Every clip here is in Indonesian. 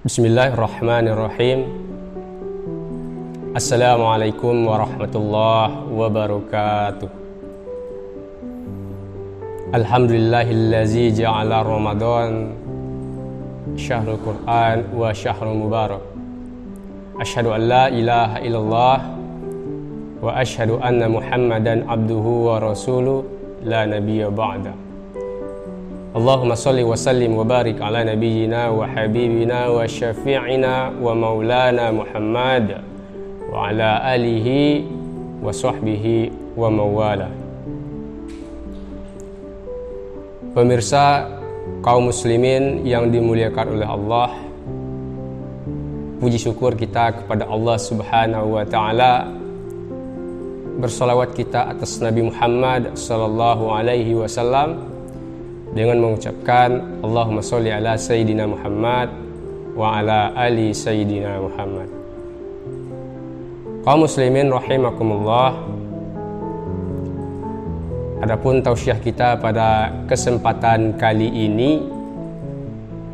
Bismillahirrahmanirrahim. Assalamualaikum warahmatullahi wabarakatuh. Alhamdulillahillazi ja'ala Ramadan syahrul Qur'an wa syahrul mubarak. Asyhadu an la ilaha illallah wa asyhadu anna Muhammadan abduhu wa rasuluh la nabiyya ba'da. Allahumma salli wa sallim wa barik ala nabiyyina wa habibina wa syafi'ina wa maulana Muhammad wa ala alihi wa sahbihi wa mawala. Pemirsa kaum muslimin yang dimuliakan oleh Allah, puji syukur kita kepada Allah Subhanahu wa taala. Bersalawat kita atas Nabi Muhammad sallallahu alaihi wasallam dengan mengucapkan Allahumma sholli ala Sayyidina Muhammad wa ala ali Sayyidina Muhammad. Kaum muslimin rahimakumullah, adapun tausiah kita pada kesempatan kali ini,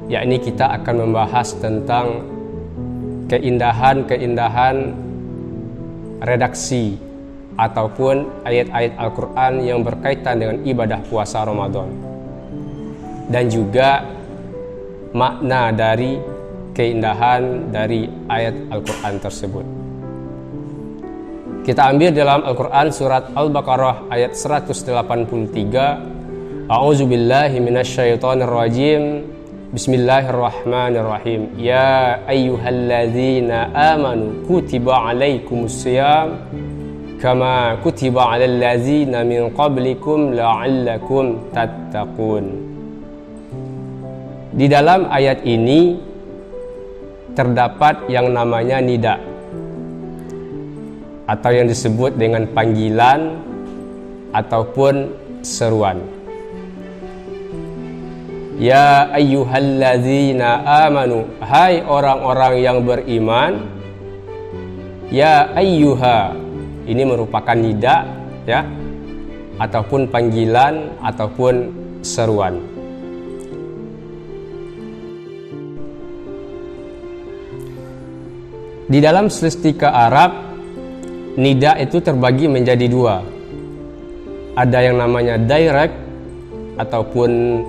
yakni kita akan membahas tentang keindahan-keindahan redaksi ataupun ayat-ayat Al-Quran yang berkaitan dengan ibadah puasa Ramadan, dan juga makna dari keindahan dari ayat Al-Quran tersebut. Kita ambil dalam Al-Quran surat Al-Baqarah ayat 183. A'udzubillahi minasyaitonirrajim. Bismillahirrahmanirrahim. Ya ayyuhalladzina amanu kutiba alaikumusiyam kama kutiba alal ladzina min qablikum la'allakum tattaqun. Di dalam ayat ini terdapat yang namanya nida, atau yang disebut dengan panggilan ataupun seruan. Ya ayyuhalladzina amanu, hai orang-orang yang beriman. Ya ayyuha, ini merupakan nida ya, ataupun panggilan ataupun seruan. Di dalam selestika Arab, nida itu terbagi menjadi dua. Ada yang namanya direct ataupun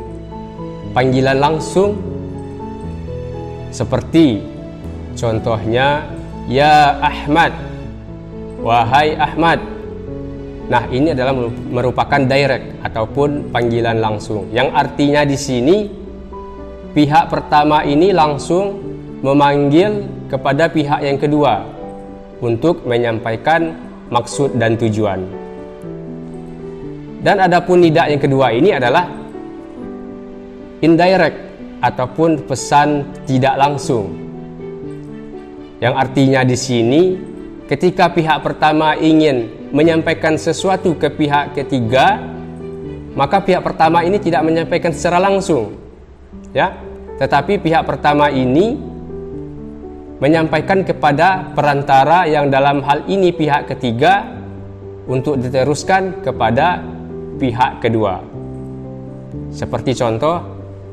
panggilan langsung, seperti contohnya ya Ahmad, wahai Ahmad. Nah, ini adalah merupakan direct ataupun panggilan langsung, yang artinya di sini pihak pertama ini langsung memanggil kepada pihak yang kedua untuk menyampaikan maksud dan tujuan. Dan adapun nida yang kedua ini adalah indirect ataupun pesan tidak langsung, yang artinya di sini ketika pihak pertama ingin menyampaikan sesuatu ke pihak ketiga, maka pihak pertama ini tidak menyampaikan secara langsung ya, tetapi pihak pertama ini menyampaikan kepada perantara yang dalam hal ini pihak ketiga untuk diteruskan kepada pihak kedua. Seperti contoh,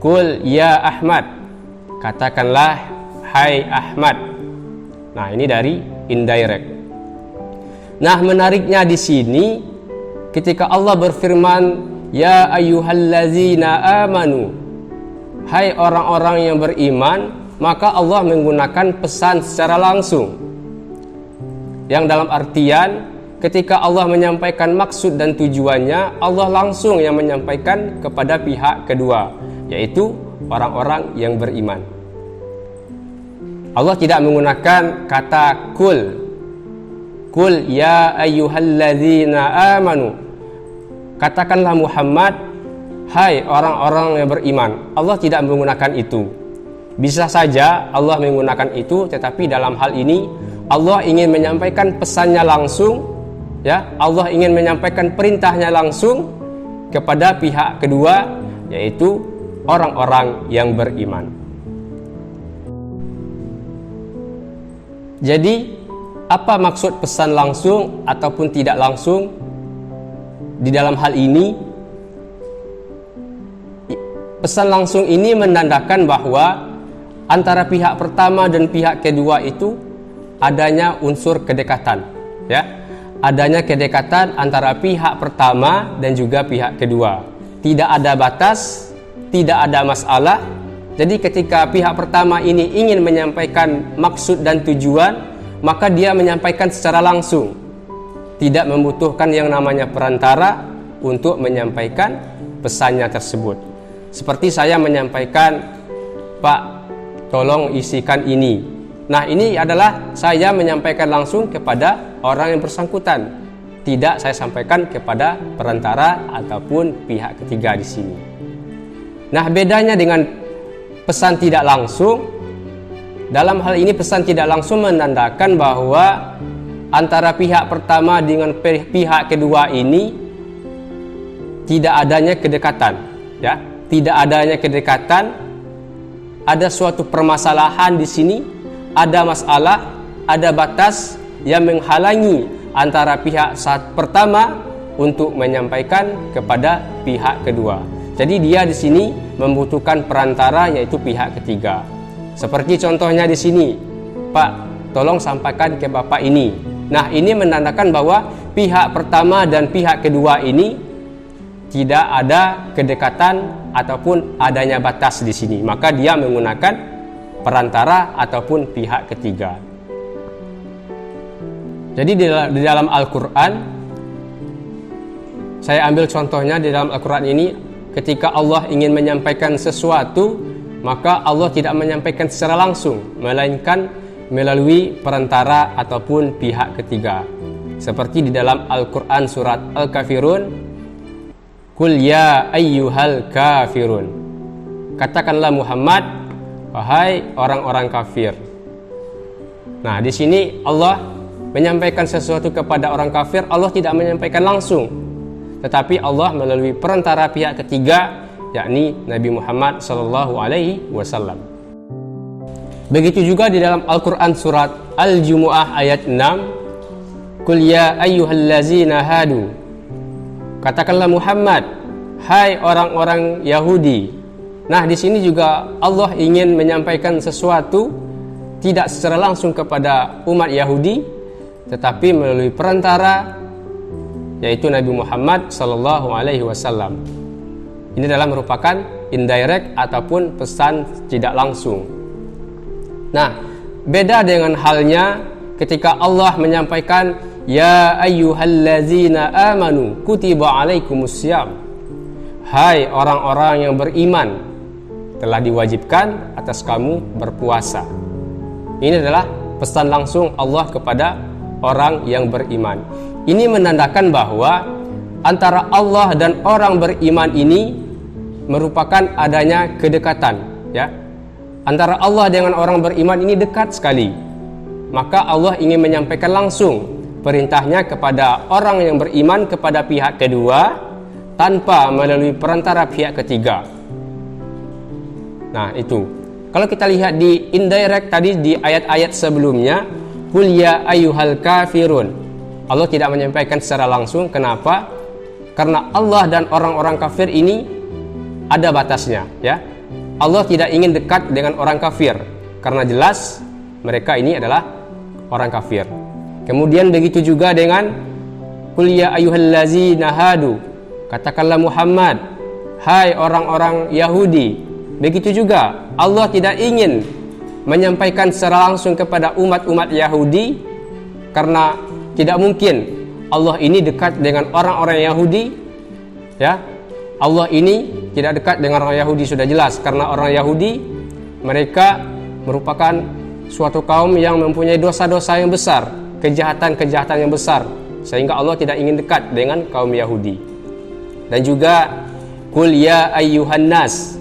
Qul ya Ahmad, katakanlah hai Ahmad. Nah, ini dari indirect. Nah, menariknya di sini ketika Allah berfirman ya ayyuhallazina amanu, hai orang-orang yang beriman, maka Allah menggunakan pesan secara langsung, yang dalam artian ketika Allah menyampaikan maksud dan tujuannya, Allah langsung yang menyampaikan kepada pihak kedua, yaitu orang-orang yang beriman. Allah tidak menggunakan kata kul ya ayyuhalladzina amanu, katakanlah Muhammad, hai orang-orang yang beriman. Allah tidak menggunakan itu. Bisa saja Allah menggunakan itu, tetapi dalam hal ini Allah ingin menyampaikan pesannya langsung ya, Allah ingin menyampaikan perintahnya langsung kepada pihak kedua, yaitu orang-orang yang beriman. Jadi, apa maksud pesan langsung ataupun tidak langsung di dalam hal ini? Pesan langsung ini menandakan bahwa antara pihak pertama dan pihak kedua itu adanya unsur kedekatan, ya. Adanya kedekatan antara pihak pertama dan juga pihak kedua. Tidak ada batas, tidak ada masalah. Jadi ketika pihak pertama ini ingin menyampaikan maksud dan tujuan, maka dia menyampaikan secara langsung, tidak membutuhkan yang namanya perantara untuk menyampaikan pesannya tersebut. Seperti saya menyampaikan, Pak, tolong isikan ini. Nah, ini adalah saya menyampaikan langsung kepada orang yang bersangkutan, tidak saya sampaikan kepada perantara ataupun pihak ketiga di sini. Nah, bedanya dengan pesan tidak langsung, dalam hal ini pesan tidak langsung menandakan bahwa antara pihak pertama dengan pihak kedua ini tidak adanya kedekatan, ya, tidak adanya kedekatan, ada suatu permasalahan di sini, ada masalah, ada batas yang menghalangi antara pihak saat pertama untuk menyampaikan kepada pihak kedua. Jadi dia di sini membutuhkan perantara, yaitu pihak ketiga. Seperti contohnya di sini, Pak, tolong sampaikan ke Bapak ini. Nah, ini menandakan bahwa pihak pertama dan pihak kedua ini tidak ada kedekatan ataupun adanya batas di sini. Maka dia menggunakan perantara ataupun pihak ketiga. Jadi di dalam Al-Quran, saya ambil contohnya di dalam Al-Quran ini, ketika Allah ingin menyampaikan sesuatu, maka Allah tidak menyampaikan secara langsung, melainkan melalui perantara ataupun pihak ketiga. Seperti di dalam Al-Quran surat Al-Kafirun, Qul ya ayyuhal kafirun. Katakanlah Muhammad, wahai orang-orang kafir. Nah, di sini Allah menyampaikan sesuatu kepada orang kafir, Allah tidak menyampaikan langsung, tetapi Allah melalui perantara pihak ketiga, yakni Nabi Muhammad SAW. Begitu juga di dalam Al-Quran surat Al-Jumu'ah ayat 6, Qul ya ayyuhallazina hadu. Katakanlah Muhammad, hai orang-orang Yahudi. Nah, di sini juga Allah ingin menyampaikan sesuatu tidak secara langsung kepada umat Yahudi, tetapi melalui perantara, yaitu Nabi Muhammad SAW. Ini adalah merupakan indirect ataupun pesan tidak langsung. Nah, beda dengan halnya ketika Allah menyampaikan ya ayyuhallazina amanu kutiba alaikumussyam. Hai orang-orang yang beriman, telah diwajibkan atas kamu berpuasa. Ini adalah pesan langsung Allah kepada orang yang beriman. Ini menandakan bahwa antara Allah dan orang beriman ini merupakan adanya kedekatan, ya. Antara Allah dengan orang beriman ini dekat sekali. Maka Allah ingin menyampaikan langsung perintahnya kepada orang yang beriman kepada pihak kedua tanpa melalui perantara pihak ketiga. Nah, itu. Kalau kita lihat di indirect tadi di ayat-ayat sebelumnya, Qul ya ayyuhal kafirun. Allah tidak menyampaikan secara langsung. Kenapa? Karena Allah dan orang-orang kafir ini ada batasnya, ya. Allah tidak ingin dekat dengan orang kafir karena jelas mereka ini adalah orang kafir. Kemudian begitu juga dengan Qul ya ayyuhallazina hadu. Katakanlah Muhammad, hai orang-orang Yahudi. Begitu juga Allah tidak ingin menyampaikan secara langsung kepada umat-umat Yahudi karena tidak mungkin Allah ini dekat dengan orang-orang Yahudi, ya. Allah ini tidak dekat dengan orang Yahudi sudah jelas, karena orang Yahudi mereka merupakan suatu kaum yang mempunyai dosa-dosa yang besar, kejahatan-kejahatan yang besar, sehingga Allah tidak ingin dekat dengan kaum Yahudi. Dan juga Qul ya ayyuhan nas.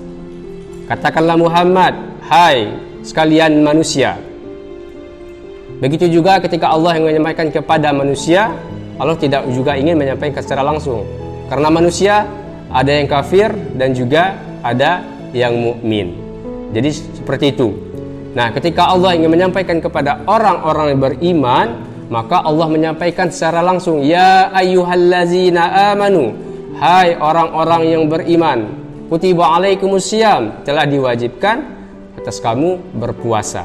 Katakanlah Muhammad, hai sekalian manusia. Begitu juga ketika Allah yang menyampaikan kepada manusia, Allah tidak juga ingin menyampaikan secara langsung, karena manusia ada yang kafir dan juga ada yang mukmin. Jadi seperti itu. Nah, ketika Allah ingin menyampaikan kepada orang-orang yang beriman, maka Allah menyampaikan secara langsung, ya ayyuhallazina amanu, hai orang-orang yang beriman, kutiba alaikumussyam, telah diwajibkan atas kamu berpuasa.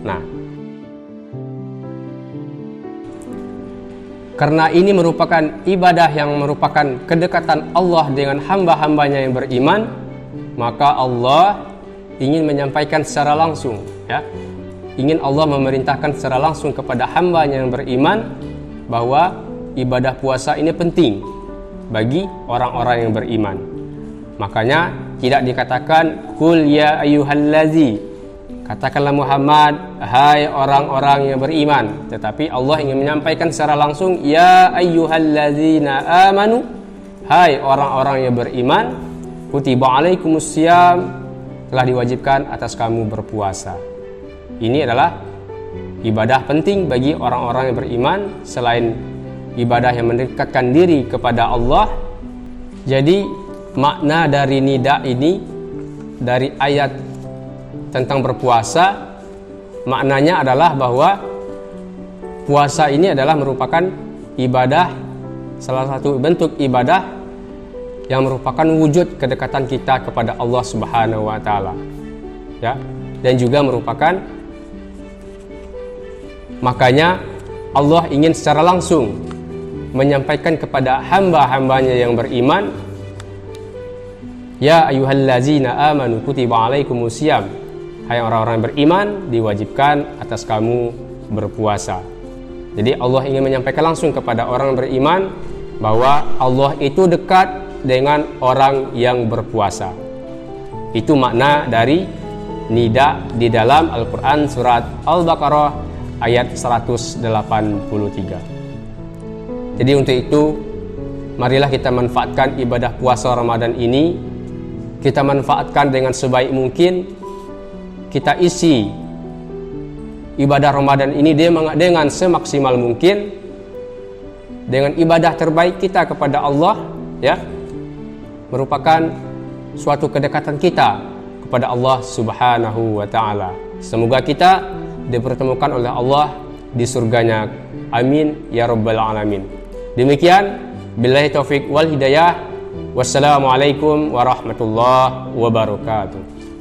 Nah, karena ini merupakan ibadah yang merupakan kedekatan Allah dengan hamba-hambanya yang beriman, maka Allah ingin menyampaikan secara langsung, ya, ingin Allah memerintahkan secara langsung kepada hambanya yang beriman bahwa ibadah puasa ini penting bagi orang-orang yang beriman. Makanya tidak dikatakan kul ya ayyuhallazi, katakanlah Muhammad, hai orang-orang yang beriman, tetapi Allah ingin menyampaikan secara langsung ya ayyuhallazina amanu, hai orang-orang yang beriman, kutiba alaikumusiyam, telah diwajibkan atas kamu berpuasa. Ini adalah ibadah penting bagi orang-orang yang beriman selain ibadah yang mendekatkan diri kepada Allah. Jadi makna dari nida ini, dari ayat tentang berpuasa, maknanya adalah bahwa puasa ini adalah merupakan ibadah, salah satu bentuk ibadah yang merupakan wujud kedekatan kita kepada Allah Subhanahu wa taala. Ya, dan juga merupakan, makanya Allah ingin secara langsung menyampaikan kepada hamba-hambanya yang beriman, ya ayyuhallazina amanu kutiba alaikumusiyam, hai orang-orang yang beriman, diwajibkan atas kamu berpuasa. Jadi Allah ingin menyampaikan langsung kepada orang beriman bahwa Allah itu dekat dengan orang yang berpuasa. Itu makna dari nida di dalam Al-Quran surat Al-Baqarah ayat 183. Jadi untuk itu, marilah kita manfaatkan ibadah puasa Ramadan ini. Kita manfaatkan dengan sebaik mungkin. Kita isi ibadah Ramadan ini dengan semaksimal mungkin, dengan ibadah terbaik kita kepada Allah, ya, merupakan suatu kedekatan kita kepada Allah Subhanahu wa taala. Semoga kita dipertemukan oleh Allah di surganya. Amin ya rabbal alamin. Demikian, billahi taufik wal hidayah. Wassalamualaikum warahmatullahi wabarakatuh.